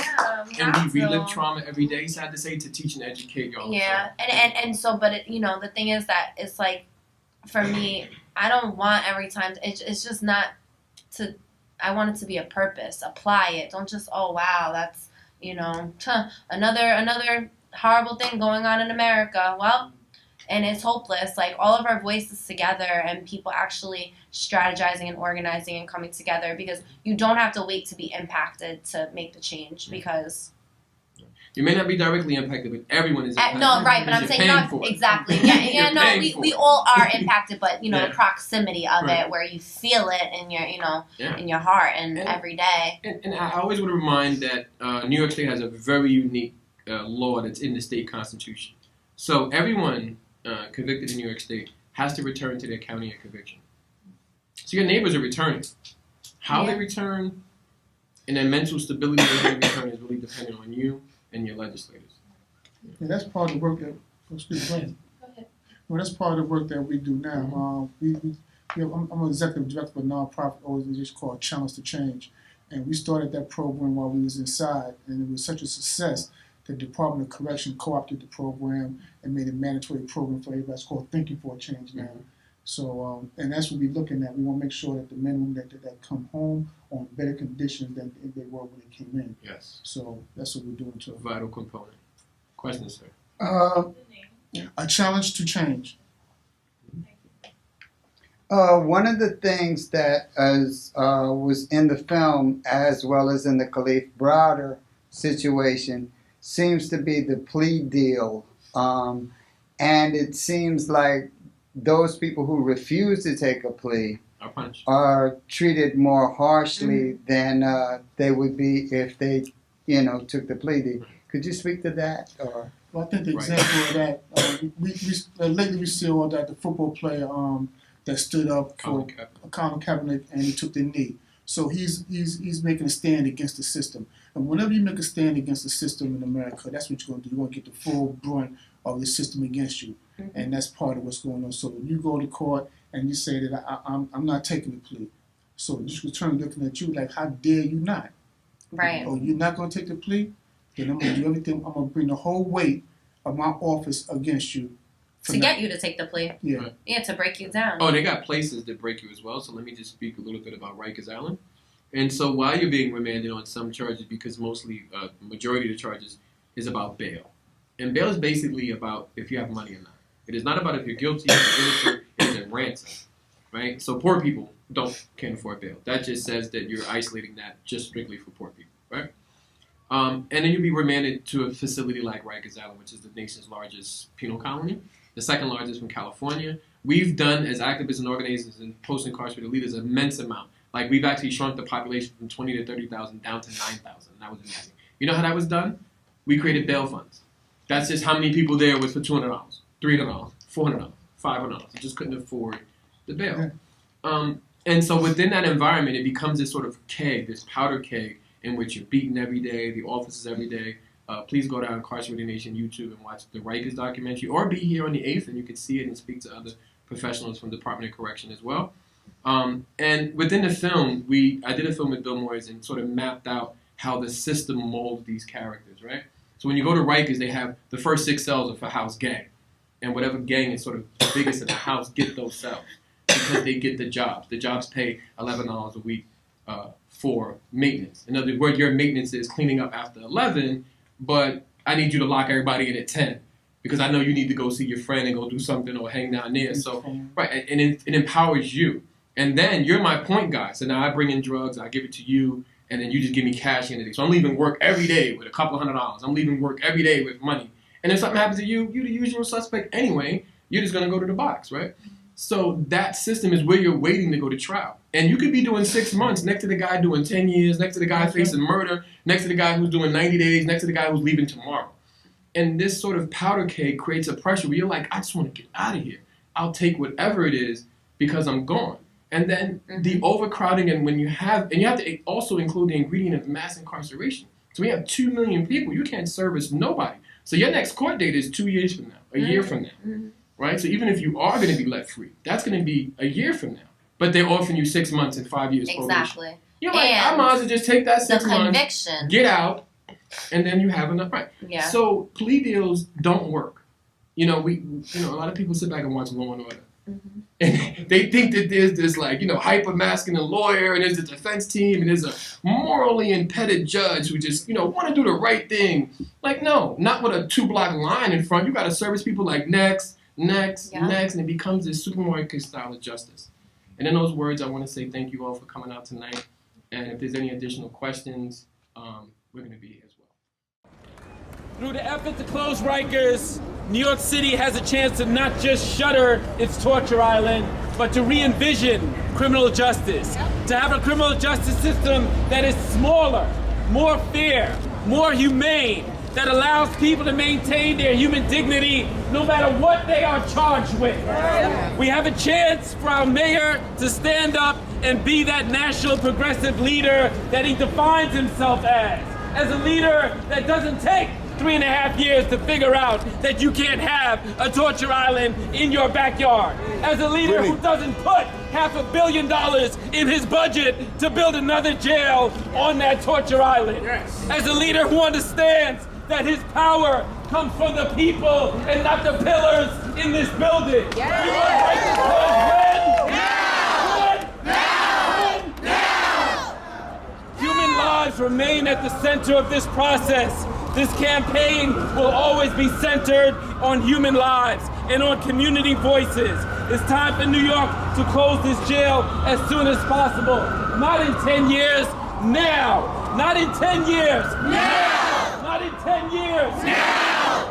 And we relive trauma every day, sad to say, to teach and educate y'all. Yeah, and so, but the thing is that it's like, for me, I don't want every time, it's just not to, I want it to be a purpose, apply it, don't just, oh wow, that's, another horrible thing going on in America, well, and it's hopeless, like all of our voices together and people actually strategizing and organizing and coming together, because you don't have to wait to be impacted to make the change, because you may not be directly impacted, but everyone is impacted. No, right, but I'm saying not exactly. We all are impacted, but the proximity of it, where you feel it in your, in your heart and every day. And I always want to remind that New York State has a very unique law that's in the state constitution. So everyone convicted in New York State has to return to their county of conviction. So your neighbors are returning. How they return and their mental stability of their return is really dependent on you and your legislators. Yeah, that's part of the work that. Well, that's part of the work that we do now. I'm an executive director of a nonprofit organization called Challenge to Change, and we started that program while we was inside, and it was such a success. The Department of Correction co-opted the program and made a mandatory program for everybody. It's called Thinking for a Change now. So, and that's what we're looking at. We want to make sure that the men and women that come home on better conditions than they were when they came in. Yes. So that's what we're doing to them. Vital component. Question, sir. A challenge to change. One of the things that was in the film, as well as in the Khalif Browder situation, seems to be the plea deal. And it seems like those people who refuse to take a plea are treated more harshly than they would be if they, took the plea deal. Could you speak to that? Or? Well, I think the example of that, lately we saw that the football player that stood up for Colin Kaepernick and he took the knee. So he's making a stand against the system. And whenever you make a stand against the system in America, that's what you're going to do. You're going to get the full brunt of the system against you. Mm-hmm. And that's part of what's going on. So when you go to court and you say that I'm not taking the plea, so you should turn looking at you like, how dare you not? Right. Oh, you're not going to take the plea? Then I'm going to do everything. I'm going to bring the whole weight of my office against you. To get you to take the plea. Yeah. Yeah, to break you down. Oh, they got places that break you as well. So let me just speak a little bit about Rikers Island. And so while you're being remanded on some charges, because mostly, majority of the charges is about bail. And bail is basically about if you have money or not. It is not about if you're guilty or innocent. It is a ransom, right? So poor people can't afford bail. That just says that you're isolating that just strictly for poor people, right? And then you'll be remanded to a facility like Rikers Island, which is the nation's largest penal colony, the second largest from California. We've done, as activists and organizers and post-incarcerated leaders, an immense amount. Like, we've actually shrunk the population from 20 to 30,000 down to 9,000. That was amazing. You know how that was done? We created bail funds. That's just how many people there was for $200, $300, $400, $500. You just couldn't afford the bail. And so within that environment, it becomes this sort of keg, this powder keg, in which you're beaten every day, the offices every day. Please go to Incarcerated Nation YouTube and watch the Rikers documentary, or be here on the 8th and you can see it and speak to other professionals from the Department of Correction as well. And within the film, I did a film with Bill Moyers and sort of mapped out how the system molds these characters, right? So when you go to Rikers, they have the first 6 cells are for house gang. And whatever gang is sort of the biggest in the house get those cells because they get the jobs. The jobs pay $11 a week for maintenance. In other words, your maintenance is cleaning up after 11, but I need you to lock everybody in at 10 because I know you need to go see your friend and go do something or hang down there. So, right, and it empowers you. And then you're my point guy. So now I bring in drugs, I give it to you, and then you just give me cash in the day. So I'm leaving work every day with a couple $100. I'm leaving work every day with money. And if something happens to you, you're the usual suspect anyway. You're just going to go to the box, right? So that system is where you're waiting to go to trial. And you could be doing 6 months next to the guy doing 10 years, next to the guy facing murder, next to the guy who's doing 90 days, next to the guy who's leaving tomorrow. And this sort of powder keg creates a pressure where you're like, I just want to get out of here. I'll take whatever it is because I'm gone. And then the overcrowding, and you have to also include the ingredient of mass incarceration. So we have 2 million people. You can't service nobody. So your next court date is 2 years from now, a year from now, right? So even if you are going to be let free, that's going to be a year from now. But they're offering you 6 months and 5 years probation. Exactly. You're like, I might as well just take that 6 months, conviction. Get out, and then you have enough, right? Yeah. So plea deals don't work. A lot of people sit back and watch Law and Order. And they think that there's this hyper-masculine lawyer and there's a defense team and there's a morally impeded judge who just, want to do the right thing. Like, no, not with a 2-block line in front. You got to service people like next, and it becomes this supermarket style of justice. And in those words, I want to say thank you all for coming out tonight. And if there's any additional questions, we're going to be here as well. Through the effort to close Rikers, New York City has a chance to not just shutter its torture island, but to re-envision criminal justice. To have a criminal justice system that is smaller, more fair, more humane, that allows people to maintain their human dignity no matter what they are charged with. We have a chance for our mayor to stand up and be that national progressive leader that he defines himself as a leader that doesn't take 3.5 years to figure out that you can't have a torture island in your backyard. As a leader who doesn't put $500 million in his budget to build another jail on that torture island. As a leader who understands that his power comes from the people and not the pillars in this building. We want Rikers closed when? Now! lives remain at the center of this process. This campaign will always be centered on human lives and on community voices. It's time for New York to close this jail as soon as possible. Not in 10 years, now. Not in 10 years, now. Not in 10 years, now.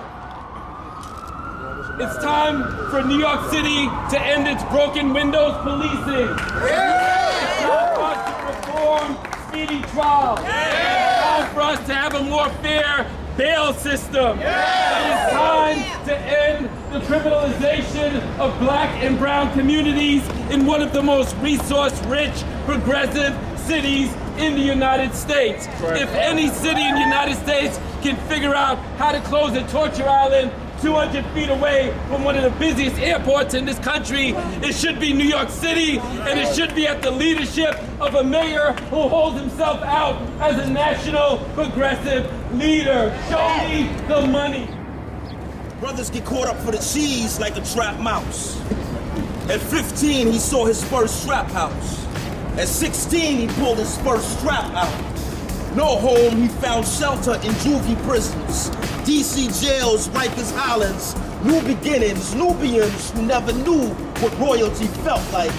It's time for New York City to end its broken windows policing. It's time for us to reform speedy trial. It's time for us to have a more fair bail system. It is time to end the criminalization of black and brown communities in one of the most resource-rich, progressive cities in the United States. If any city in the United States can figure out how to close a torture island 200 feet away from one of the busiest airports in this country, it should be New York City, and it should be at the leadership of a mayor who holds himself out as a national progressive leader. Show me the money. Brothers get caught up for the cheese like a trapped mouse. At 15, he saw his first trap house. At 16, he pulled his first strap out. No home, he found shelter in juvie prisons, DC jails, Rikers Islands, new beginnings, Nubians who never knew what royalty felt like.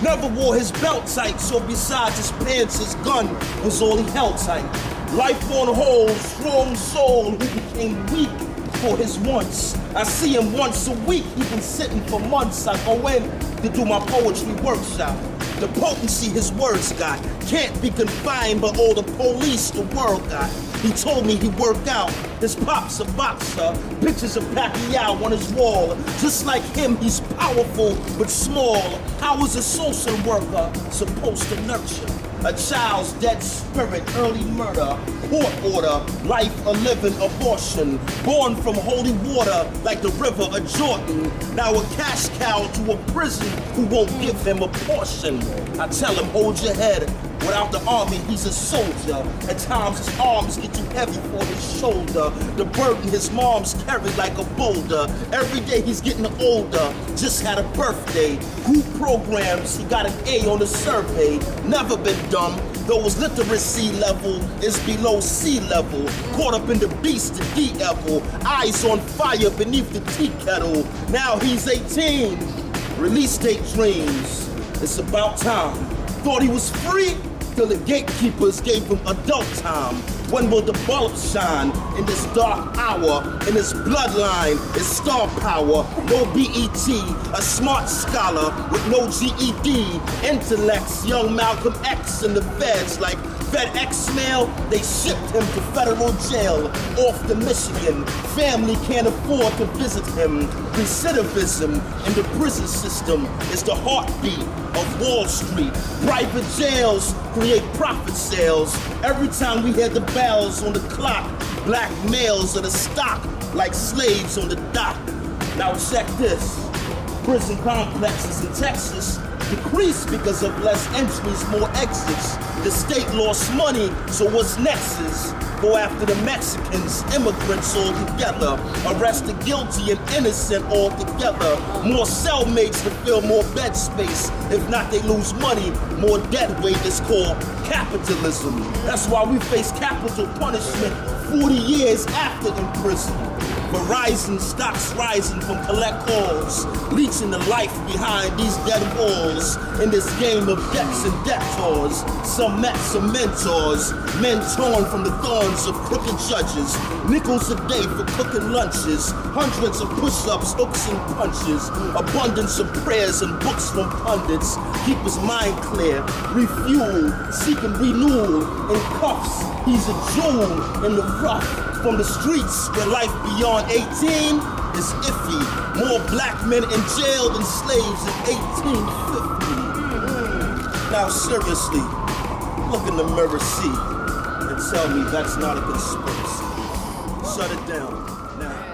Never wore his belt tight, so besides his pants, his gun was all he held tight. Life on hold, strong soul who became weak for his wants. I see him once a week, he been sitting for months. I go in to do my poetry workshop. The potency his words got can't be confined by all the police the world got. He told me he worked out. His pop's a boxer. Pictures of Pacquiao on his wall. Just like him, he's powerful but small. How is a social worker supposed to nurture a child's dead spirit? Early murder, court order, life a living abortion. Born from holy water like the river of Jordan. Now a cash cow to a prison who won't give him a portion. I tell him, hold your head. Without the army, he's a soldier. At times his arms get too heavy for his shoulder. The burden his mom's carried like a boulder. Every day he's getting older. Just had a birthday. Who programs? He got an A on the survey. Never been dumb. Though his literacy level is below sea level. Caught up in the beast, the D-level. Eyes on fire beneath the tea kettle. Now he's 18. Release date dreams. It's about time. Thought he was free till the gatekeepers gave him adult time. When will the bulb shine in this dark hour? In his bloodline is star power. No BET, a smart scholar with no GED. Intellects, young Malcolm X in the feds like FedEx mail. They shipped him to federal jail off to Michigan. Family can't afford to visit him. Recidivism in the prison system is the heartbeat of Wall Street. Private jails create profit sales. Every time we hear the bells on the clock, black males are the stock like slaves on the dock. Now check this. Prison complexes in Texas decreased because of less entries, more exits. The state lost money, so what's next is go after the Mexicans, immigrants all together. Arrest the guilty and innocent all together. More cellmates to fill more bed space. If not, they lose money. More dead weight is called capitalism. That's why we face capital punishment 40 years after in prison. Verizon stocks rising from collect calls, leeching the life behind these dead walls. In this game of debts and debtors, some met some mentors, men torn from the thorns of crooked judges. Nickels a day for cooking lunches, hundreds of push-ups, hooks and punches, abundance of prayers and books from pundits. Keep his mind clear, refuel, seeking renewal. In cuffs, he's a jewel in the rough. From the streets where life beyond 18 is iffy. More black men in jail than slaves in 1850. Now seriously, look in the mirror, see, and tell me that's not a conspiracy. Shut it down now.